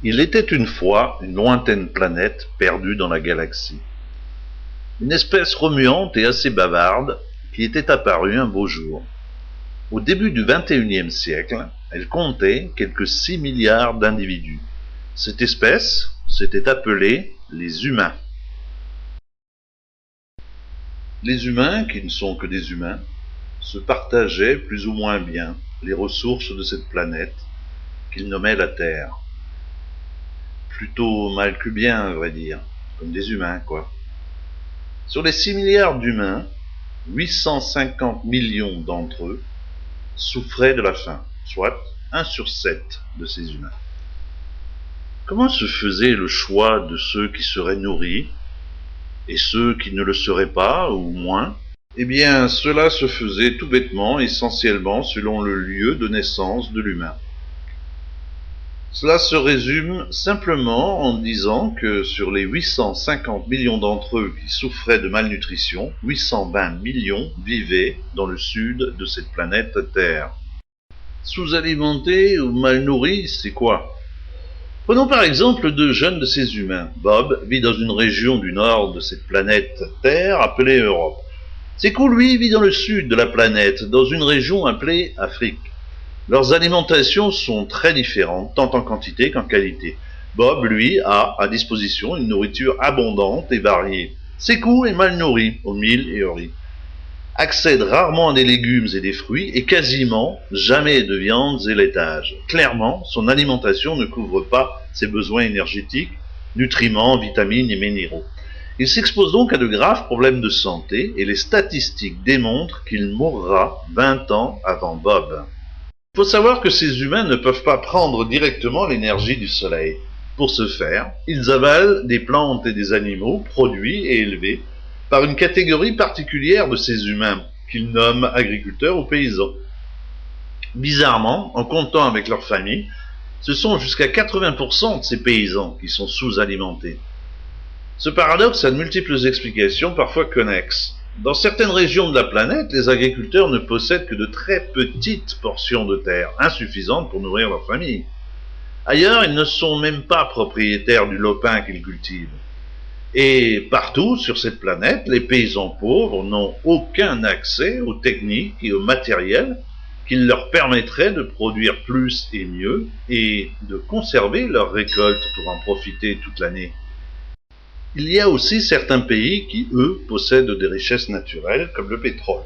Il était une fois une lointaine planète perdue dans la galaxie. Une espèce remuante et assez bavarde qui était apparue un beau jour. Au début du XXIe siècle, elle comptait quelques 6 milliards d'individus. Cette espèce s'était appelée les humains. Les humains, qui ne sont que des humains, se partageaient plus ou moins bien les ressources de cette planète qu'ils nommaient la Terre. Plutôt mal que bien, à vrai dire, comme des humains, quoi. Sur les 6 milliards d'humains, 850 millions d'entre eux souffraient de la faim, soit 1 sur 7 de ces humains. Comment se faisait le choix de ceux qui seraient nourris et ceux qui ne le seraient pas, ou moins? Eh bien, cela se faisait tout bêtement, essentiellement selon le lieu de naissance de l'humain. Cela se résume simplement en disant que sur les 850 millions d'entre eux qui souffraient de malnutrition, 820 millions vivaient dans le sud de cette planète Terre. Sous-alimentés ou mal nourris, c'est quoi? Prenons par exemple deux jeunes de ces humains. Bob vit dans une région du nord de cette planète Terre appelée Europe. Sekou, lui, vit dans le sud de la planète, dans une région appelée Afrique. Leurs alimentations sont très différentes, tant en quantité qu'en qualité. Bob, lui, a à disposition une nourriture abondante et variée. Sekou est mal nourri, au mil et au riz. Accède rarement à des légumes et des fruits et quasiment jamais de viandes et laitages. Clairement, son alimentation ne couvre pas ses besoins énergétiques, nutriments, vitamines et minéraux. Il s'expose donc à de graves problèmes de santé et les statistiques démontrent qu'il mourra 20 ans avant Bob. Il faut savoir que ces humains ne peuvent pas prendre directement l'énergie du soleil. Pour ce faire, ils avalent des plantes et des animaux produits et élevés par une catégorie particulière de ces humains, qu'ils nomment agriculteurs ou paysans. Bizarrement, en comptant avec leur famille, ce sont jusqu'à 80% de ces paysans qui sont sous-alimentés. Ce paradoxe a de multiples explications, parfois connexes. Dans certaines régions de la planète, les agriculteurs ne possèdent que de très petites portions de terre, insuffisantes pour nourrir leur famille. Ailleurs, ils ne sont même pas propriétaires du lopin qu'ils cultivent. Et partout sur cette planète, les paysans pauvres n'ont aucun accès aux techniques et au matériel qui leur permettraient de produire plus et mieux et de conserver leurs récoltes pour en profiter toute l'année. Il y a aussi certains pays qui, eux, possèdent des richesses naturelles comme le pétrole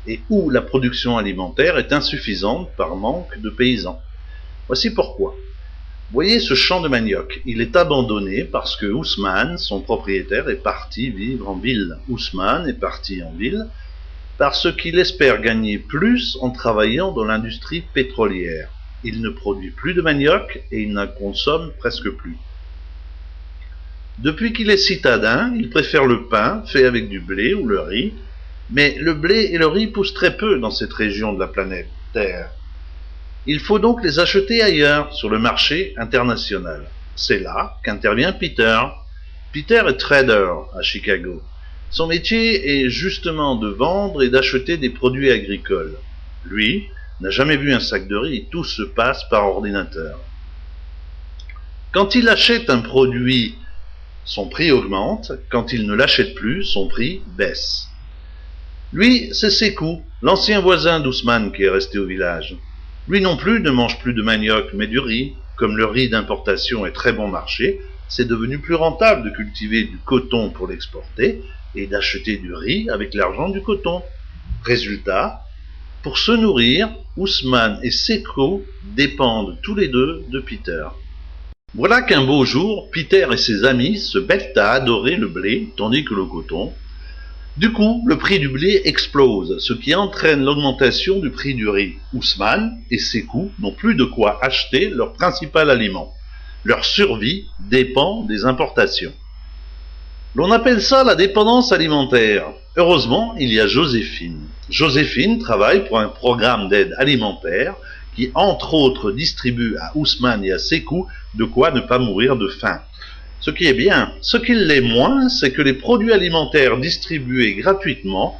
et où la production alimentaire est insuffisante par manque de paysans. Voici pourquoi. Voyez ce champ de manioc, il est abandonné parce que Ousmane, son propriétaire, est parti vivre en ville. Ousmane est parti en ville parce qu'il espère gagner plus en travaillant dans l'industrie pétrolière. Il ne produit plus de manioc et il n'en consomme presque plus. Depuis qu'il est citadin, il préfère le pain fait avec du blé ou le riz, mais le blé et le riz poussent très peu dans cette région de la planète Terre. Il faut donc les acheter ailleurs, sur le marché international. C'est là qu'intervient Peter. Peter est trader à Chicago. Son métier est justement de vendre et d'acheter des produits agricoles. Lui n'a jamais vu un sac de riz, tout se passe par ordinateur. Quand il achète un produit, son prix augmente, quand il ne l'achète plus, son prix baisse. Lui, c'est Sekou, l'ancien voisin d'Ousmane qui est resté au village. Lui non plus ne mange plus de manioc, mais du riz. Comme le riz d'importation est très bon marché, c'est devenu plus rentable de cultiver du coton pour l'exporter et d'acheter du riz avec l'argent du coton. Résultat, pour se nourrir, Ousmane et Sekou dépendent tous les deux de Peter. Voilà qu'un beau jour, Peter et ses amis se mettent à adorer le blé, tandis que le coton. Du coup, le prix du blé explose, ce qui entraîne l'augmentation du prix du riz. Ousmane et Sekou n'ont plus de quoi acheter leur principal aliment. Leur survie dépend des importations. L'on appelle ça la dépendance alimentaire. Heureusement, il y a Joséphine. Joséphine travaille pour un programme d'aide alimentaire qui, entre autres, distribue à Ousmane et à Sekou de quoi ne pas mourir de faim. Ce qui est bien. Ce qui l'est moins, c'est que les produits alimentaires distribués gratuitement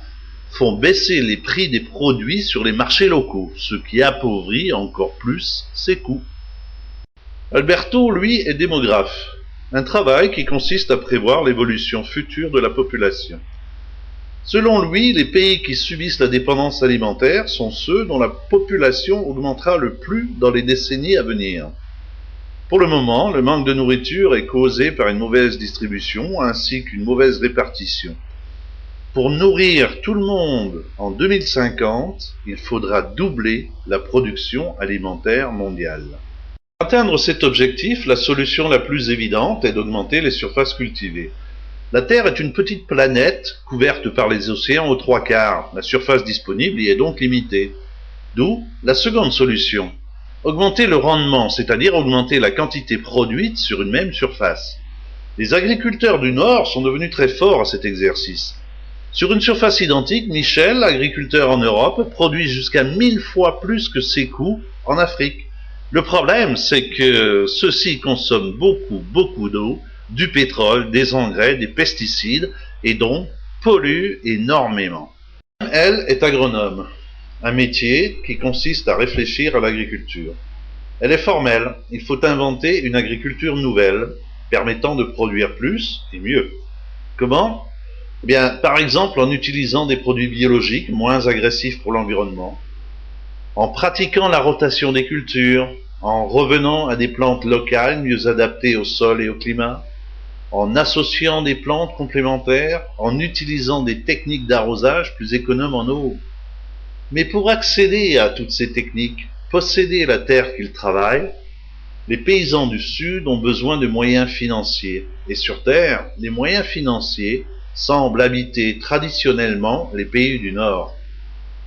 font baisser les prix des produits sur les marchés locaux, ce qui appauvrit encore plus Sekou. Alberto, lui, est démographe, un travail qui consiste à prévoir l'évolution future de la population. Selon lui, les pays qui subissent la dépendance alimentaire sont ceux dont la population augmentera le plus dans les décennies à venir. Pour le moment, le manque de nourriture est causé par une mauvaise distribution ainsi qu'une mauvaise répartition. Pour nourrir tout le monde en 2050, il faudra doubler la production alimentaire mondiale. Pour atteindre cet objectif, la solution la plus évidente est d'augmenter les surfaces cultivées. La Terre est une petite planète couverte par les océans aux 3/4. La surface disponible y est donc limitée. D'où la seconde solution. Augmenter le rendement, c'est-à-dire augmenter la quantité produite sur une même surface. Les agriculteurs du Nord sont devenus très forts à cet exercice. Sur une surface identique, Michel, agriculteur en Europe, produit jusqu'à 1000 fois plus que ses coûts en Afrique. Le problème, c'est que ceux-ci consomment beaucoup d'eau, du pétrole, des engrais, des pesticides, et donc polluent énormément. Elle est agronome, un métier qui consiste à réfléchir à l'agriculture. Elle est formelle, il faut inventer une agriculture nouvelle, permettant de produire plus et mieux. Comment ? Eh bien, par exemple en utilisant des produits biologiques moins agressifs pour l'environnement, en pratiquant la rotation des cultures, en revenant à des plantes locales mieux adaptées au sol et au climat, en associant des plantes complémentaires, en utilisant des techniques d'arrosage plus économes en eau. Mais pour accéder à toutes ces techniques, posséder la terre qu'ils travaillent, les paysans du Sud ont besoin de moyens financiers. Et sur Terre, les moyens financiers semblent habiter traditionnellement les pays du Nord.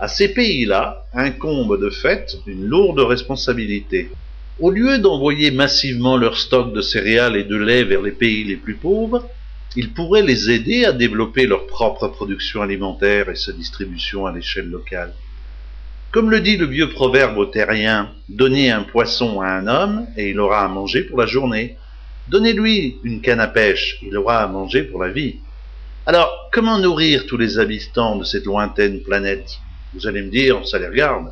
À ces pays-là incombe de fait une lourde responsabilité. Au lieu d'envoyer massivement leurs stocks de céréales et de lait vers les pays les plus pauvres, ils pourraient les aider à développer leur propre production alimentaire et sa distribution à l'échelle locale. Comme le dit le vieux proverbe terrien, donnez un poisson à un homme et il aura à manger pour la journée. Donnez-lui une canne à pêche, il aura à manger pour la vie. Alors, comment nourrir tous les habitants de cette lointaine planète ? Vous allez me dire, ça les regarde.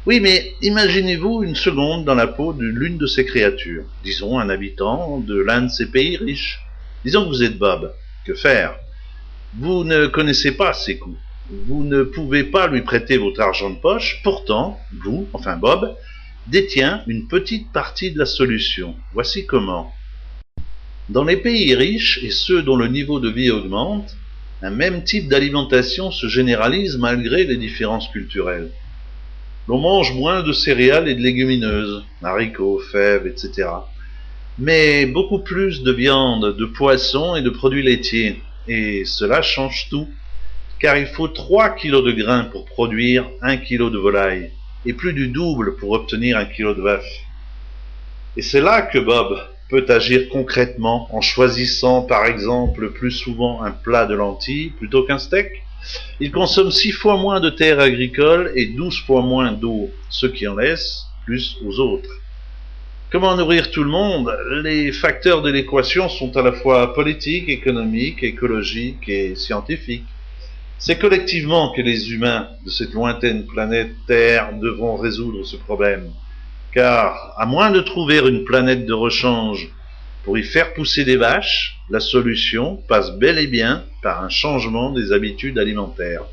Oui, mais imaginez-vous une seconde dans la peau de l'une de ces créatures, disons un habitant de l'un de ces pays riches. Disons que vous êtes Bob. Que faire ? Vous ne connaissez pas ses coûts. Vous ne pouvez pas lui prêter votre argent de poche. Pourtant, vous, enfin Bob, détient une petite partie de la solution. Voici comment. Dans les pays riches et ceux dont le niveau de vie augmente, un même type d'alimentation se généralise malgré les différences culturelles. L'on mange moins de céréales et de légumineuses, haricots, fèves, etc. Mais beaucoup plus de viande, de poissons et de produits laitiers. Et cela change tout, car il faut 3 kilos de grains pour produire 1 kilo de volaille, et plus du double pour obtenir 1 kilo de vache. Et c'est là que Bob peut agir concrètement en choisissant par exemple plus souvent un plat de lentilles plutôt qu'un steak. Il consomme 6 fois moins de terres agricoles et 12 fois moins d'eau, ce qui en laisse plus aux autres. Comment nourrir tout le monde ? Les facteurs de l'équation sont à la fois politiques, économiques, écologiques et scientifiques. C'est collectivement que les humains de cette lointaine planète Terre devront résoudre ce problème. Car, à moins de trouver une planète de rechange pour y faire pousser des vaches, la solution passe bel et bien par un changement des habitudes alimentaires.